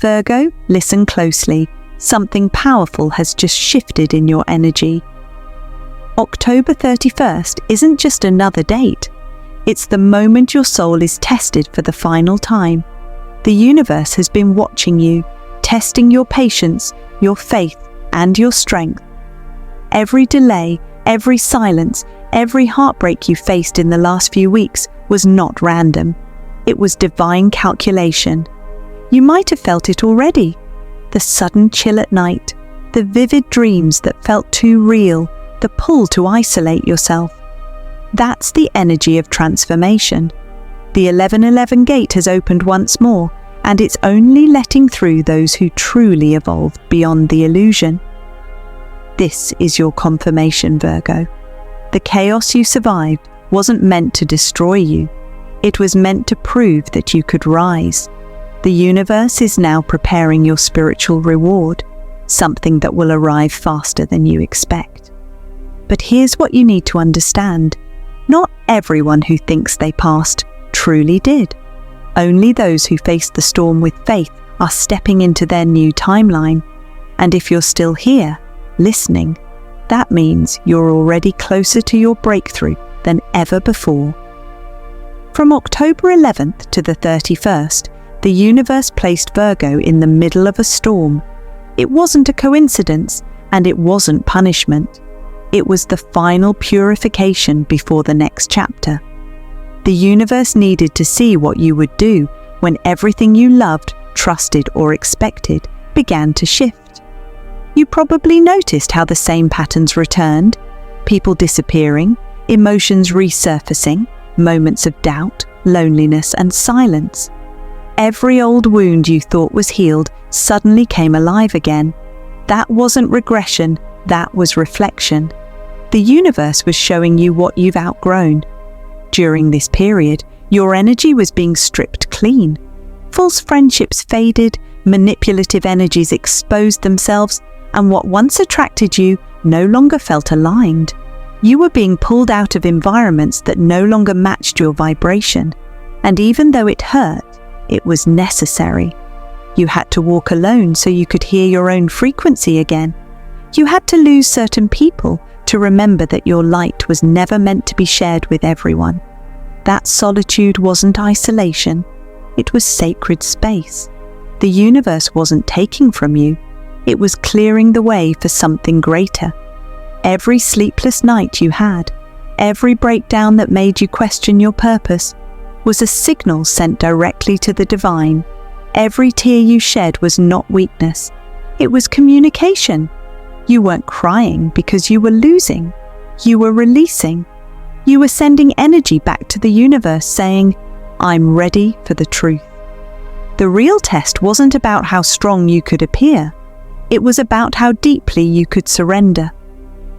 Virgo, listen closely. Something powerful has just shifted in your energy. October 31st isn't just another date. It's the moment your soul is tested for the final time. The universe has been watching you, testing your patience, your faith, and your strength. Every delay, every silence, every heartbreak you faced in the last few weeks was not random. It was divine calculation. You might have felt it already. The sudden chill at night, the vivid dreams that felt too real, the pull to isolate yourself. That's the energy of transformation. The 1111 gate has opened once more, and it's only letting through those who truly evolved beyond the illusion. This is your confirmation, Virgo. The chaos you survived wasn't meant to destroy you. It was meant to prove that you could rise. The universe is now preparing your spiritual reward, something that will arrive faster than you expect. But here's what you need to understand. Not everyone who thinks they passed truly did. Only those who faced the storm with faith are stepping into their new timeline. And if you're still here, listening, that means you're already closer to your breakthrough than ever before. From October 11th to the 31st, the universe placed Virgo in the middle of a storm. It wasn't a coincidence, and it wasn't punishment. It was the final purification before the next chapter. The universe needed to see what you would do when everything you loved, trusted, or expected began to shift. You probably noticed how the same patterns returned: people disappearing, emotions resurfacing, moments of doubt, loneliness, and silence. Every old wound you thought was healed suddenly came alive again. That wasn't regression, that was reflection. The universe was showing you what you've outgrown. During this period, your energy was being stripped clean. False friendships faded, manipulative energies exposed themselves, and what once attracted you no longer felt aligned. You were being pulled out of environments that no longer matched your vibration. And even though it hurt, it was necessary. You had to walk alone so you could hear your own frequency again. You had to lose certain people to remember that your light was never meant to be shared with everyone. That solitude wasn't isolation, it was sacred space. The universe wasn't taking from you, it was clearing the way for something greater. Every sleepless night you had, every breakdown that made you question your purpose, was a signal sent directly to the divine. Every tear you shed was not weakness, it was communication. You weren't crying because you were losing. You were releasing. You were sending energy back to the universe saying, "I'm ready for the truth." The real test wasn't about how strong you could appear. It was about how deeply you could surrender.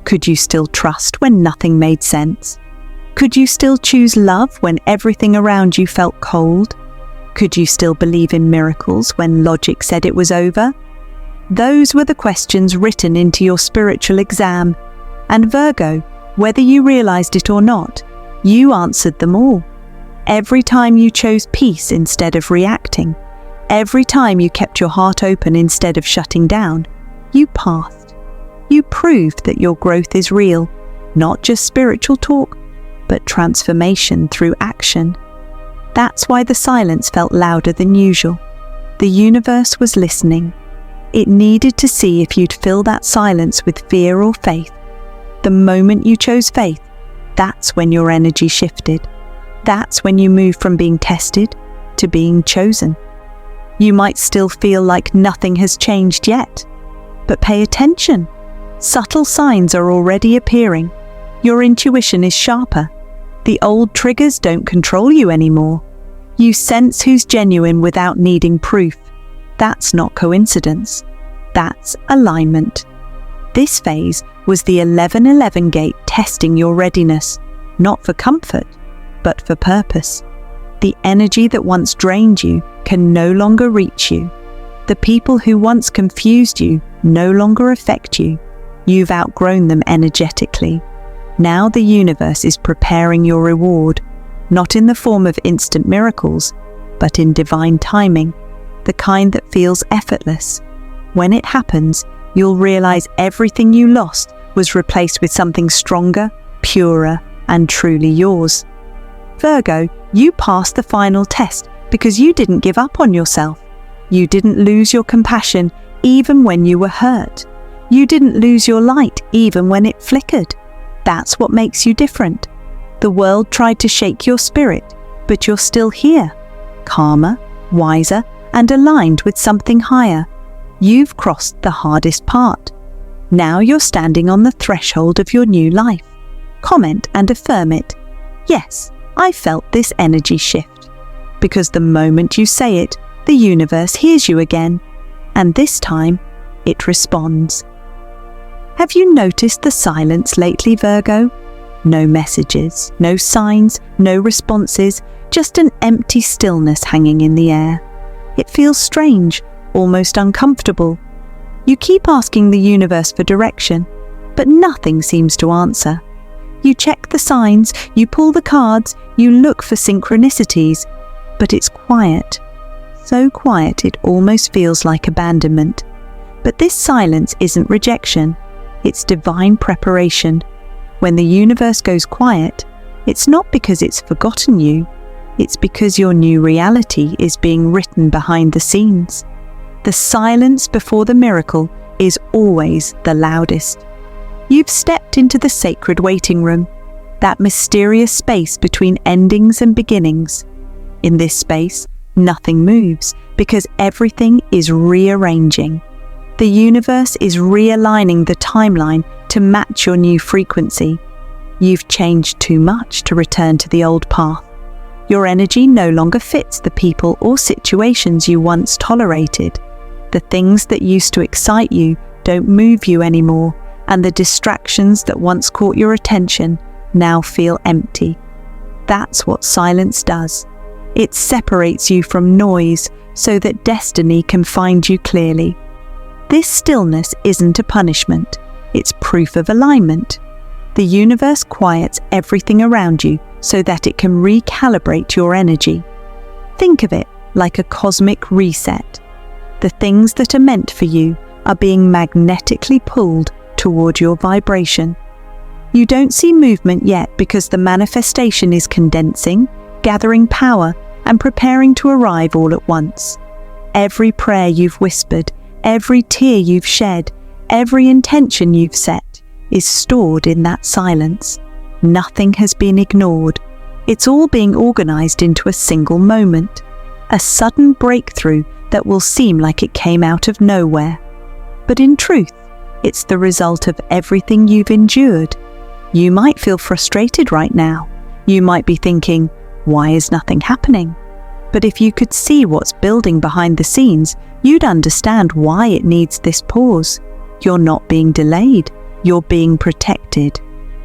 Could you still trust when nothing made sense? Could you still choose love when everything around you felt cold? Could you still believe in miracles when logic said it was over? Those were the questions written into your spiritual exam. And Virgo, whether you realized it or not, you answered them all. Every time you chose peace instead of reacting, every time you kept your heart open instead of shutting down, you passed. You proved that your growth is real, not just spiritual talk, but transformation through action. That's why the silence felt louder than usual. The universe was listening. It needed to see if you'd fill that silence with fear or faith. The moment you chose faith, that's when your energy shifted. That's when you moved from being tested to being chosen. You might still feel like nothing has changed yet, but pay attention. Subtle signs are already appearing. Your intuition is sharper. The old triggers don't control you anymore. You sense who's genuine without needing proof. That's not coincidence. That's alignment. This phase was the 1111 gate testing your readiness, not for comfort, but for purpose. The energy that once drained you can no longer reach you. The people who once confused you no longer affect you. You've outgrown them energetically. Now the universe is preparing your reward, not in the form of instant miracles, but in divine timing. the kind that feels effortless. When it happens, you'll realize everything you lost was replaced with something stronger, purer, and truly yours. Virgo, you passed the final test because you didn't give up on yourself. You didn't lose your compassion even when you were hurt. You didn't lose your light even when it flickered. That's what makes you different. The world tried to shake your spirit, but you're still here, calmer, wiser, and aligned with something higher. You've crossed the hardest part. Now you're standing on the threshold of your new life. Comment and affirm it. Yes, I felt this energy shift. Because the moment you say it, the universe hears you again. And this time, it responds. Have you noticed the silence lately, Virgo? No messages, no signs, no responses, just an empty stillness hanging in the air. It feels strange, almost uncomfortable. You keep asking the universe for direction, but nothing seems to answer. You check the signs, you pull the cards, you look for synchronicities, but it's quiet. So quiet it almost feels like abandonment. But this silence isn't rejection, it's divine preparation. When the universe goes quiet, it's not because it's forgotten you, it's because your new reality is being written behind the scenes. The silence before the miracle is always the loudest. You've stepped into the sacred waiting room, that mysterious space between endings and beginnings. In this space, nothing moves because everything is rearranging. The universe is realigning the timeline to match your new frequency. You've changed too much to return to the old path. Your energy no longer fits the people or situations you once tolerated. The things that used to excite you don't move you anymore, and the distractions that once caught your attention now feel empty. That's what silence does. It separates you from noise so that destiny can find you clearly. This stillness isn't a punishment, it's proof of alignment. The universe quiets everything around you so that it can recalibrate your energy. Think of it like a cosmic reset. The things that are meant for you are being magnetically pulled toward your vibration. You don't see movement yet because the manifestation is condensing, gathering power, and preparing to arrive all at once. Every prayer you've whispered, every tear you've shed, every intention you've set is stored in that silence. Nothing has been ignored. It's all being organized into a single moment, a sudden breakthrough that will seem like it came out of nowhere. But in truth, it's the result of everything you've endured. You might feel frustrated right now. You might be thinking, why is nothing happening? But if you could see what's building behind the scenes, you'd understand why it needs this pause. You're not being delayed, you're being protected.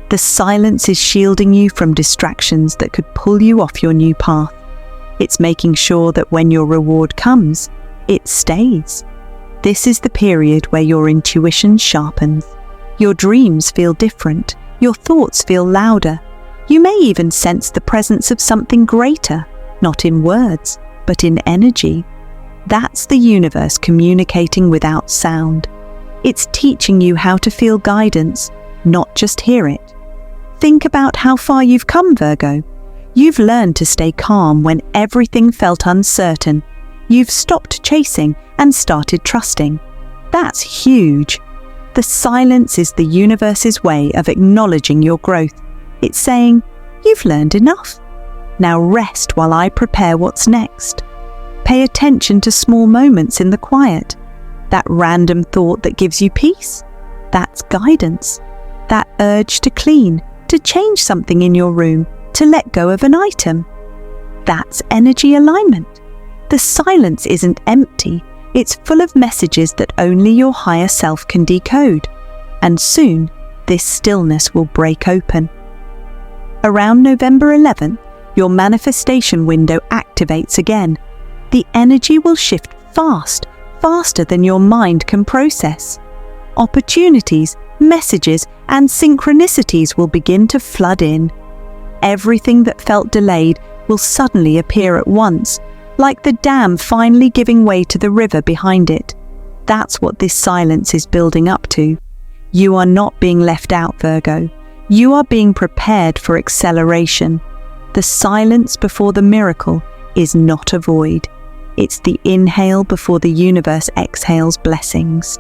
The silence is shielding you from distractions that could pull you off your new path. It's making sure that when your reward comes, it stays. This is the period where your intuition sharpens. Your dreams feel different, your thoughts feel louder. You may even sense the presence of something greater, not in words, but in energy. That's the universe communicating without sound. It's teaching you how to feel guidance, not just hear it. Think about how far you've come, Virgo. You've learned to stay calm when everything felt uncertain. You've stopped chasing and started trusting. That's huge. The silence is the universe's way of acknowledging your growth. It's saying, you've learned enough. Now rest while I prepare what's next. Pay attention to small moments in the quiet. That random thought that gives you peace. That's guidance. That urge to clean, to change something in your room, to let go of an item. That's energy alignment. The silence isn't empty. It's full of messages that only your higher self can decode. And soon, this stillness will break open. Around November 11th, your manifestation window activates again. The energy will shift faster than your mind can process. Opportunities, messages, and synchronicities will begin to flood in. Everything that felt delayed will suddenly appear at once, like the dam finally giving way to the river behind it. That's what this silence is building up to. You are not being left out, Virgo. You are being prepared for acceleration. The silence before the miracle is not a void. It's the inhale before the universe exhales blessings.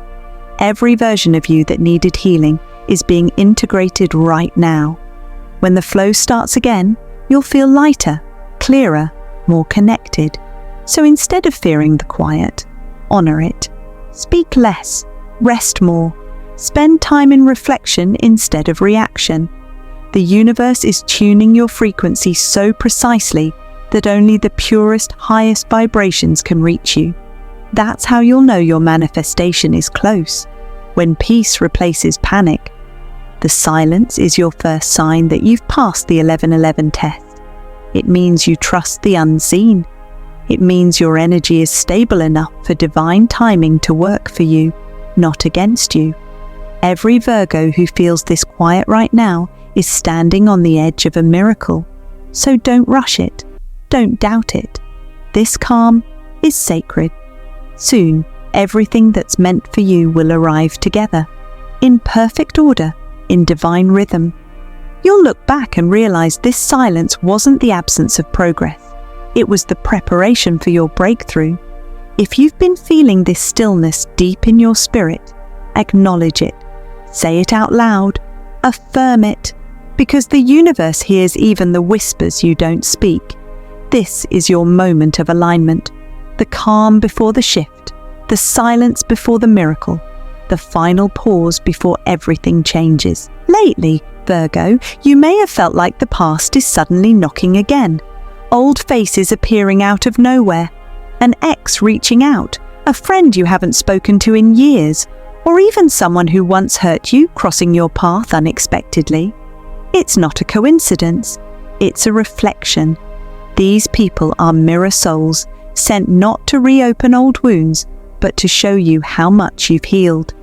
Every version of you that needed healing is being integrated right now. When the flow starts again, you'll feel lighter, clearer, more connected. So instead of fearing the quiet, honor it. Speak less, rest more. Spend time in reflection instead of reaction. The universe is tuning your frequency so precisely that only the purest, highest vibrations can reach you. That's how you'll know your manifestation is close, when peace replaces panic. The silence is your first sign that you've passed the 1111 test. It means you trust the unseen. It means your energy is stable enough for divine timing to work for you, not against you. Every Virgo who feels this quiet right now is standing on the edge of a miracle. So don't rush it. Don't doubt it. This calm is sacred. Soon, everything that's meant for you will arrive together, in perfect order, in divine rhythm. You'll look back and realize this silence wasn't the absence of progress. It was the preparation for your breakthrough. If you've been feeling this stillness deep in your spirit, acknowledge it. Say it out loud. Affirm it. Because the universe hears even the whispers you don't speak. This is your moment of alignment. The calm before the shift. The silence before the miracle. The final pause before everything changes. Lately, Virgo, you may have felt like the past is suddenly knocking again. Old faces appearing out of nowhere. An ex reaching out. A friend you haven't spoken to in years. Or even someone who once hurt you crossing your path unexpectedly. It's not a coincidence. It's a reflection. These people are mirror souls, sent not to reopen old wounds, but to show you how much you've healed.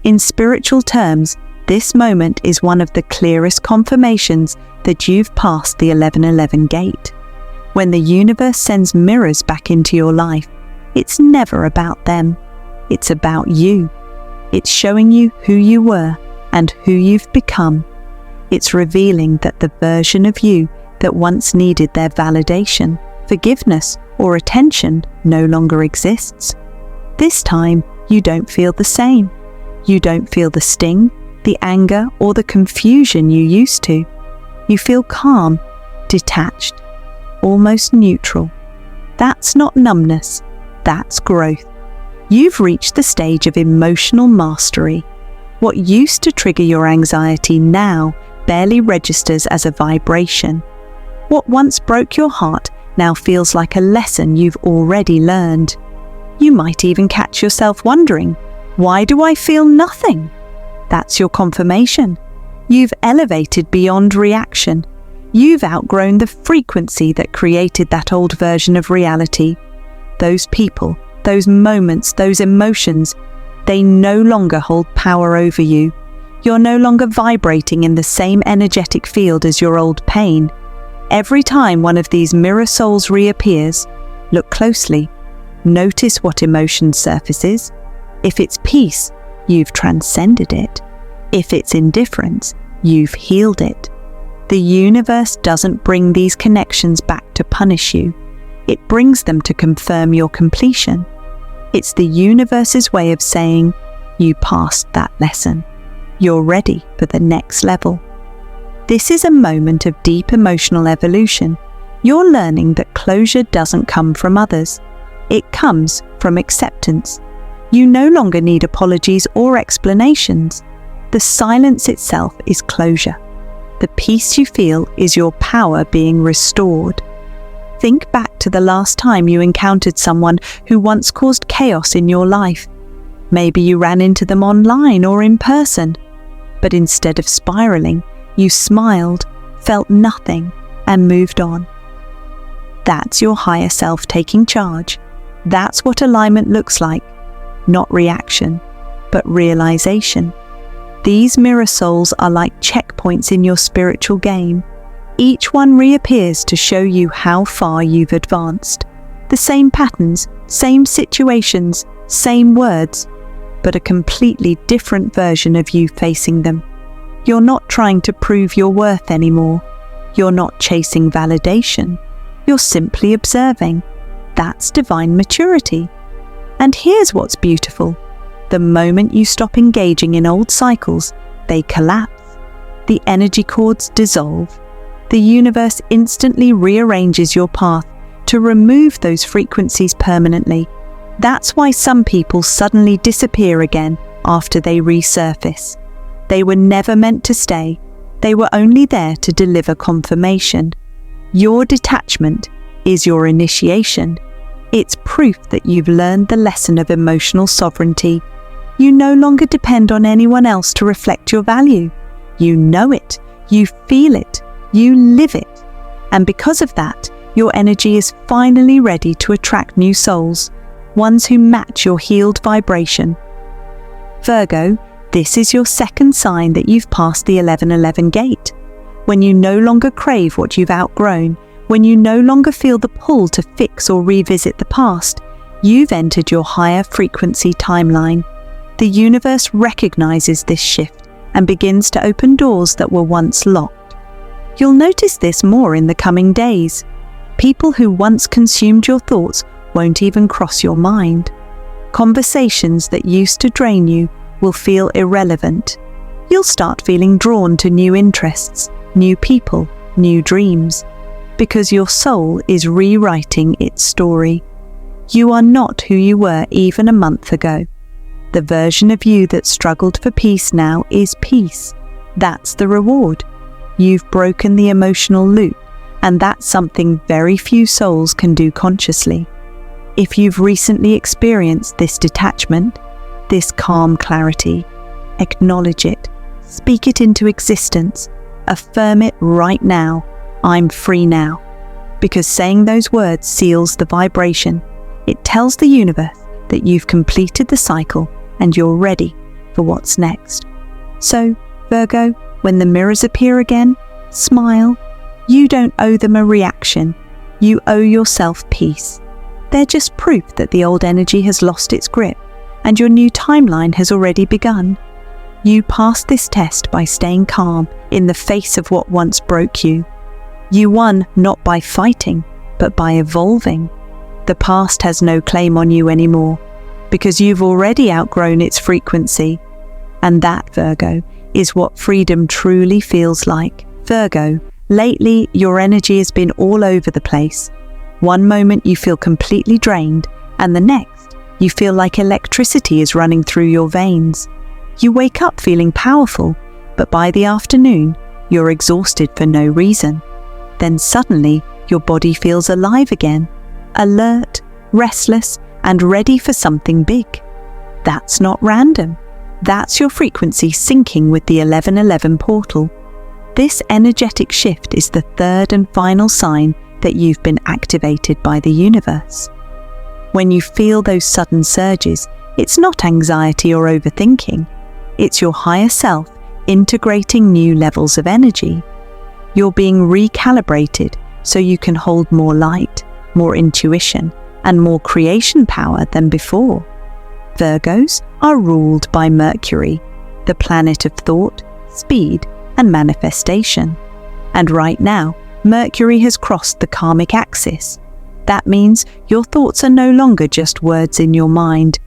In spiritual terms, this moment is one of the clearest confirmations that you've passed the 1111 gate. When the universe sends mirrors back into your life, it's never about them. It's about you. It's showing you who you were and who you've become. It's revealing that the version of you that once needed their validation, forgiveness, or attention no longer exists. This time, you don't feel the same. You don't feel the sting, the anger, or the confusion you used to. You feel calm, detached, almost neutral. That's not numbness, that's growth. You've reached the stage of emotional mastery. What used to trigger your anxiety now barely registers as a vibration. What once broke your heart now feels like a lesson you've already learned. You might even catch yourself wondering, why do I feel nothing? That's your confirmation. You've elevated beyond reaction. You've outgrown the frequency that created that old version of reality. Those people, those moments, those emotions, they no longer hold power over you. You're no longer vibrating in the same energetic field as your old pain. Every time one of these mirror souls reappears, look closely. Notice what emotion surfaces. If it's peace, you've transcended it. If it's indifference, you've healed it. The universe doesn't bring these connections back to punish you. It brings them to confirm your completion. It's the universe's way of saying, you passed that lesson. You're ready for the next level. This is a moment of deep emotional evolution. You're learning that closure doesn't come from others. It comes from acceptance. You no longer need apologies or explanations. The silence itself is closure. The peace you feel is your power being restored. Think back to the last time you encountered someone who once caused chaos in your life. Maybe you ran into them online or in person. But instead of spiraling, you smiled, felt nothing, and moved on. That's your higher self taking charge. That's what alignment looks like. Not reaction, but realization. These mirror souls are like checkpoints in your spiritual game. Each one reappears to show you how far you've advanced. The same patterns, same situations, same words, but a completely different version of you facing them. You're not trying to prove your worth anymore. You're not chasing validation. You're simply observing. That's divine maturity. And here's what's beautiful. The moment you stop engaging in old cycles, they collapse. The energy cords dissolve. The universe instantly rearranges your path to remove those frequencies permanently. That's why some people suddenly disappear again after they resurface. They were never meant to stay. They were only there to deliver confirmation. Your detachment is your initiation. It's proof that you've learned the lesson of emotional sovereignty. You no longer depend on anyone else to reflect your value. You know it, you feel it, you live it. And because of that, your energy is finally ready to attract new souls, ones who match your healed vibration. Virgo, this is your second sign that you've passed the 1111 gate. When you no longer crave what you've outgrown, when you no longer feel the pull to fix or revisit the past, you've entered your higher frequency timeline. The universe recognizes this shift and begins to open doors that were once locked. You'll notice this more in the coming days. People who once consumed your thoughts won't even cross your mind. Conversations that used to drain you will feel irrelevant. You'll start feeling drawn to new interests, new people, new dreams, because your soul is rewriting its story. You are not who you were even a month ago. The version of you that struggled for peace now is peace. That's the reward. You've broken the emotional loop, and that's something very few souls can do consciously. If you've recently experienced this detachment, this calm clarity, acknowledge it, speak it into existence, affirm it right now. I'm free now. Because saying those words seals the vibration. It tells the universe that you've completed the cycle and you're ready for what's next. So, Virgo, when the mirrors appear again, smile. You don't owe them a reaction. You owe yourself peace. They're just proof that the old energy has lost its grip and your new timeline has already begun. You passed this test by staying calm in the face of what once broke you. You won not by fighting, but by evolving. The past has no claim on you anymore, because you've already outgrown its frequency. And that, Virgo, is what freedom truly feels like. Virgo, lately your energy has been all over the place. One moment you feel completely drained, and the next you feel like electricity is running through your veins. You wake up feeling powerful, but by the afternoon you're exhausted for no reason. Then suddenly your body feels alive again, alert, restless, and ready for something big. That's not random. That's your frequency syncing with the 1111 portal. This energetic shift is the third and final sign that you've been activated by the universe. When you feel those sudden surges, it's not anxiety or overthinking. It's your higher self integrating new levels of energy. You're being recalibrated so you can hold more light, more intuition, and more creation power than before. Virgos are ruled by Mercury, the planet of thought, speed, and manifestation. And right now, Mercury has crossed the karmic axis. That means your thoughts are no longer just words in your mind.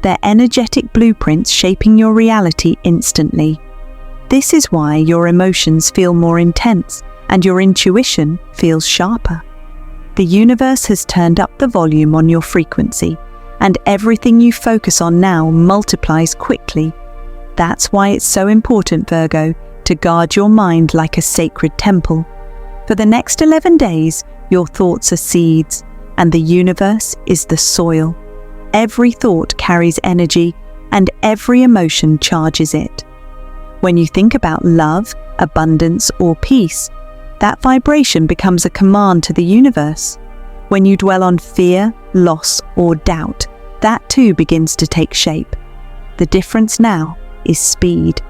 They're energetic blueprints shaping your reality instantly. This is why your emotions feel more intense and your intuition feels sharper. The universe has turned up the volume on your frequency, and everything you focus on now multiplies quickly. That's why it's so important, Virgo, to guard your mind like a sacred temple. For the next 11 days, your thoughts are seeds, and the universe is the soil. Every thought carries energy, and every emotion charges it. When you think about love, abundance, or peace, that vibration becomes a command to the universe. When you dwell on fear, loss, or doubt, that too begins to take shape. The difference now is speed.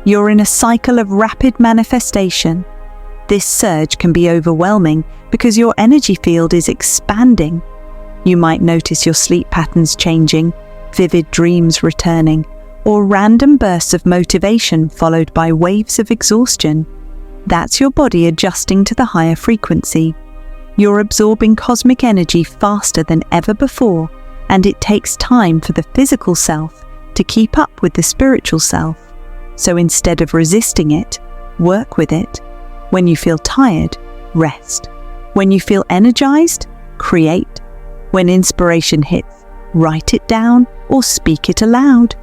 You're in a cycle of rapid manifestation. This surge can be overwhelming because your energy field is expanding. You might notice your sleep patterns changing, vivid dreams returning, or random bursts of motivation followed by waves of exhaustion. That's your body adjusting to the higher frequency. You're absorbing cosmic energy faster than ever before, and it takes time for the physical self to keep up with the spiritual self. So instead of resisting it, work with it. When you feel tired, rest. When you feel energized, create. When inspiration hits, write it down or speak it aloud.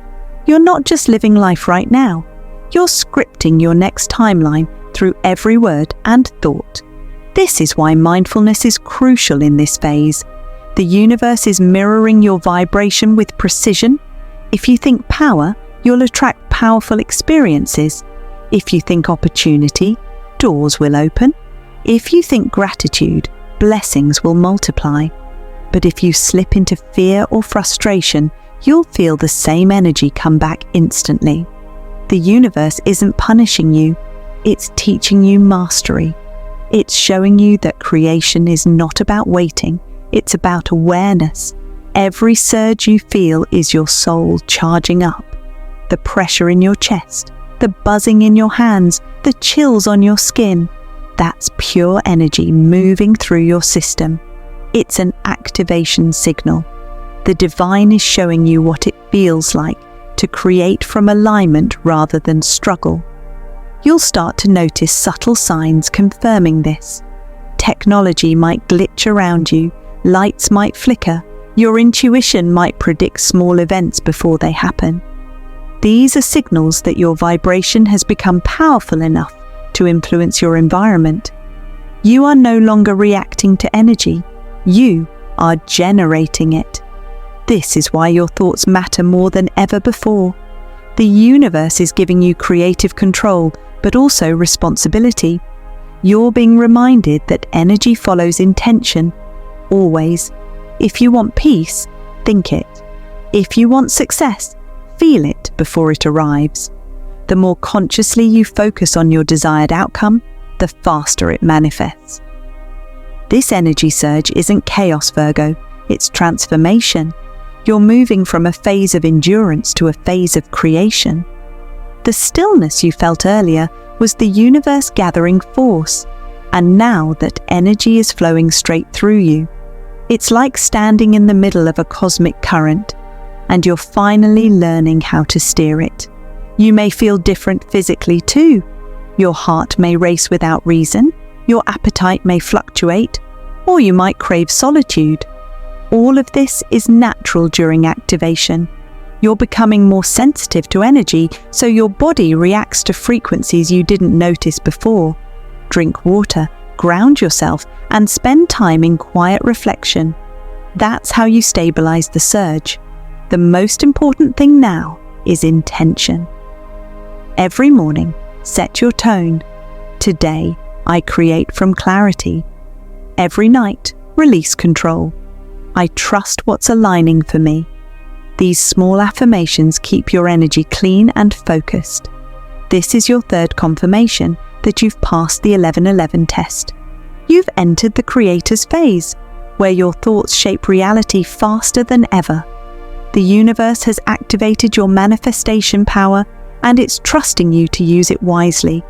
You're not just living life right now. You're scripting your next timeline through every word and thought. This is why mindfulness is crucial in this phase. The universe is mirroring your vibration with precision. If you think power, you'll attract powerful experiences. If you think opportunity, doors will open. If you think gratitude, blessings will multiply. But if you slip into fear or frustration, you'll feel the same energy come back instantly. The universe isn't punishing you, it's teaching you mastery. It's showing you that creation is not about waiting, it's about awareness. Every surge you feel is your soul charging up. The pressure in your chest, the buzzing in your hands, the chills on your skin, that's pure energy moving through your system. It's an activation signal. The divine is showing you what it feels like to create from alignment rather than struggle. You'll start to notice subtle signs confirming this. Technology might glitch around you, lights might flicker, your intuition might predict small events before they happen. These are signals that your vibration has become powerful enough to influence your environment. You are no longer reacting to energy, you are generating it. This is why your thoughts matter more than ever before. The universe is giving you creative control, but also responsibility. You're being reminded that energy follows intention, always. If you want peace, think it. If you want success, feel it before it arrives. The more consciously you focus on your desired outcome, the faster it manifests. This energy surge isn't chaos, Virgo, it's transformation. You're moving from a phase of endurance to a phase of creation. The stillness you felt earlier was the universe gathering force, and now that energy is flowing straight through you, it's like standing in the middle of a cosmic current, and you're finally learning how to steer it. You may feel different physically too. Your heart may race without reason, your appetite may fluctuate, or you might crave solitude. All of this is natural during activation. You're becoming more sensitive to energy, so your body reacts to frequencies you didn't notice before. Drink water, ground yourself, and spend time in quiet reflection. That's how you stabilize the surge. The most important thing now is intention. Every morning, set your tone. Today, I create from clarity. Every night, release control. I trust what's aligning for me. These small affirmations keep your energy clean and focused. This is your third confirmation that you've passed the 1111 test. You've entered the creator's phase, where your thoughts shape reality faster than ever. The universe has activated your manifestation power, and it's trusting you to use it wisely.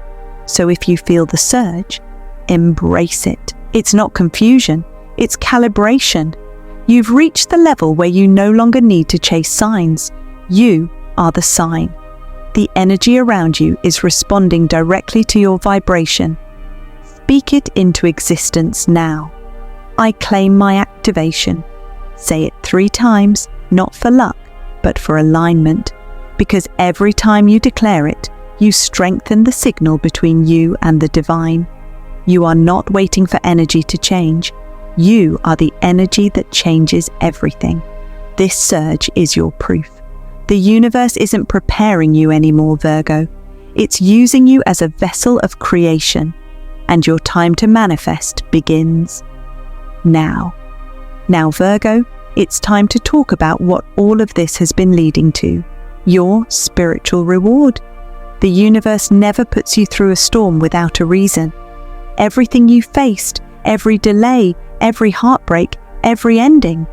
So if you feel the surge, embrace it. It's not confusion, it's calibration. You've reached the level where you no longer need to chase signs. You are the sign. The energy around you is responding directly to your vibration. Speak it into existence now. I claim my activation. Say it 3 times, not for luck, but for alignment. Because every time you declare it, you strengthen the signal between you and the divine. You are not waiting for energy to change. You are the energy that changes everything. This surge is your proof. The universe isn't preparing you anymore, Virgo. It's using you as a vessel of creation, and your time to manifest begins now. Now, Virgo, it's time to talk about what all of this has been leading to, your spiritual reward. The universe never puts you through a storm without a reason. Everything you faced, every delay, every heartbreak, every ending,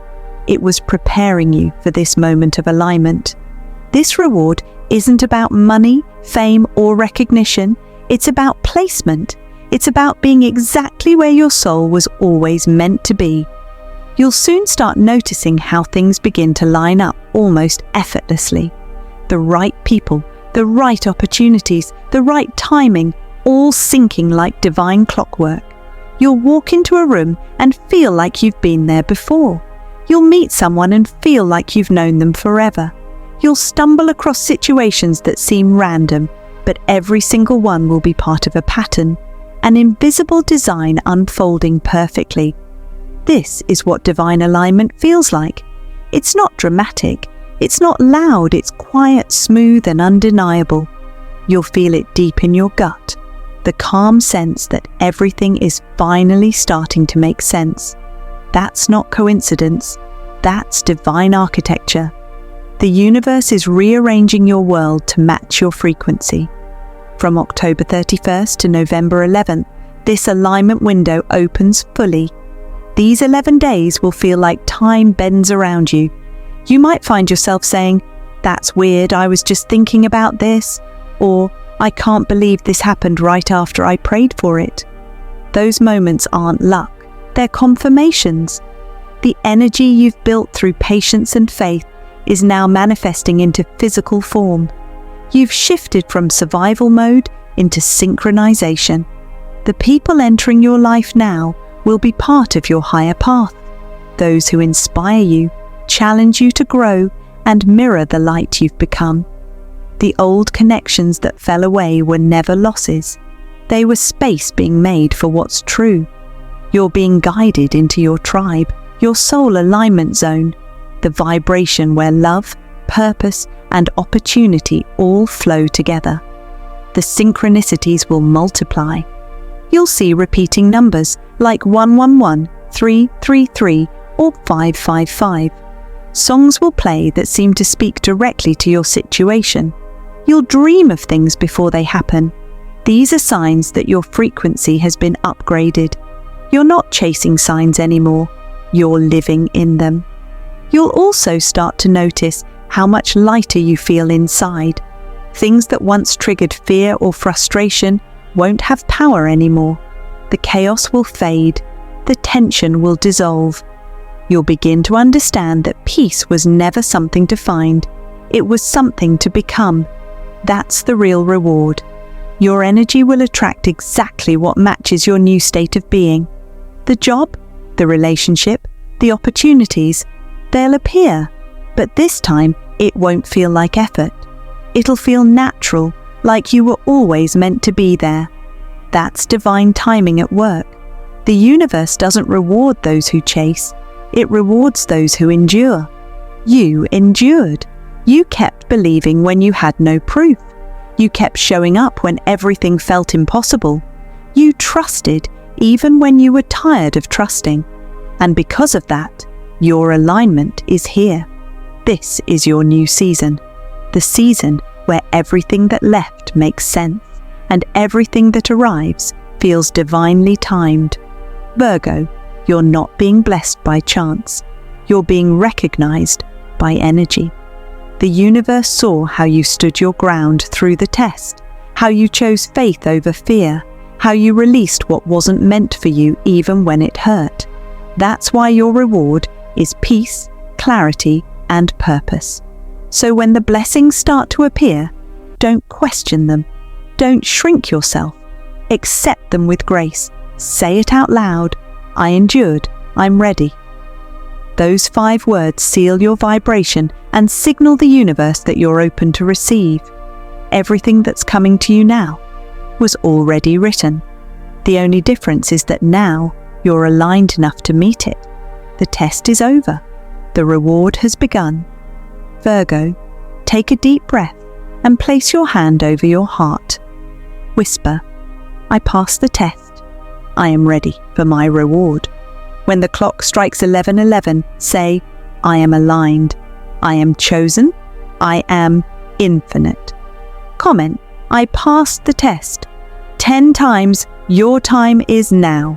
It was preparing you for this moment of alignment. This reward isn't about money, fame, or recognition. It's about placement. It's about being exactly where your soul was always meant to be. You'll soon start noticing how things begin to line up almost effortlessly. The right people, the right opportunities, the right timing, all syncing like divine clockwork. You'll walk into a room and feel like you've been there before. You'll meet someone and feel like you've known them forever. You'll stumble across situations that seem random, but every single one will be part of a pattern, an invisible design unfolding perfectly. This is what divine alignment feels like. It's not dramatic. It's not loud. It's quiet, smooth, and undeniable. You'll feel it deep in your gut, the calm sense that everything is finally starting to make sense. That's not coincidence. That's divine architecture. The universe is rearranging your world to match your frequency. From October 31st to November 11th, this alignment window opens fully. These 11 days will feel like time bends around you. You might find yourself saying, "That's weird, I was just thinking about this," or "I can't believe this happened right after I prayed for it." Those moments aren't luck, they're confirmations. The energy you've built through patience and faith is now manifesting into physical form. You've shifted from survival mode into synchronization. The people entering your life now will be part of your higher path. Those who inspire you, challenge you to grow, and mirror the light you've become. The old connections that fell away were never losses. They were space being made for what's true. You're being guided into your tribe, your soul alignment zone, the vibration where love, purpose, and opportunity all flow together. The synchronicities will multiply. You'll see repeating numbers like 111, 333, or 555. Songs will play that seem to speak directly to your situation. You'll dream of things before they happen. These are signs that your frequency has been upgraded. You're not chasing signs anymore. You're living in them. You'll also start to notice how much lighter you feel inside. Things that once triggered fear or frustration won't have power anymore. The chaos will fade. The tension will dissolve. You'll begin to understand that peace was never something to find. It was something to become. That's the real reward. Your energy will attract exactly what matches your new state of being. The job, the relationship, the opportunities, they'll appear, but this time it won't feel like effort. It'll feel natural, like you were always meant to be there. That's divine timing at work. The universe doesn't reward those who chase. It rewards those who endure. You endured. You kept believing when you had no proof. You kept showing up when everything felt impossible. You trusted even when you were tired of trusting. And because of that, your alignment is here. This is your new season. The season where everything that left makes sense and everything that arrives feels divinely timed. Virgo, you're not being blessed by chance. You're being recognized by energy. The universe saw how you stood your ground through the test, how you chose faith over fear, how you released what wasn't meant for you even when it hurt. That's why your reward is peace, clarity, and purpose. So when the blessings start to appear, don't question them. Don't shrink yourself. Accept them with grace. Say it out loud. I endured. I'm ready. Those 5 words seal your vibration and signal the universe that you're open to receive. Everything that's coming to you now was already written. The only difference is that now you're aligned enough to meet it. The test is over. The reward has begun. Virgo, take a deep breath and place your hand over your heart. Whisper, I passed the test. I am ready for my reward. When the clock strikes 11:11, say, I am aligned. I am chosen. I am infinite. Comment, I passed the test. 10 times, your time is now.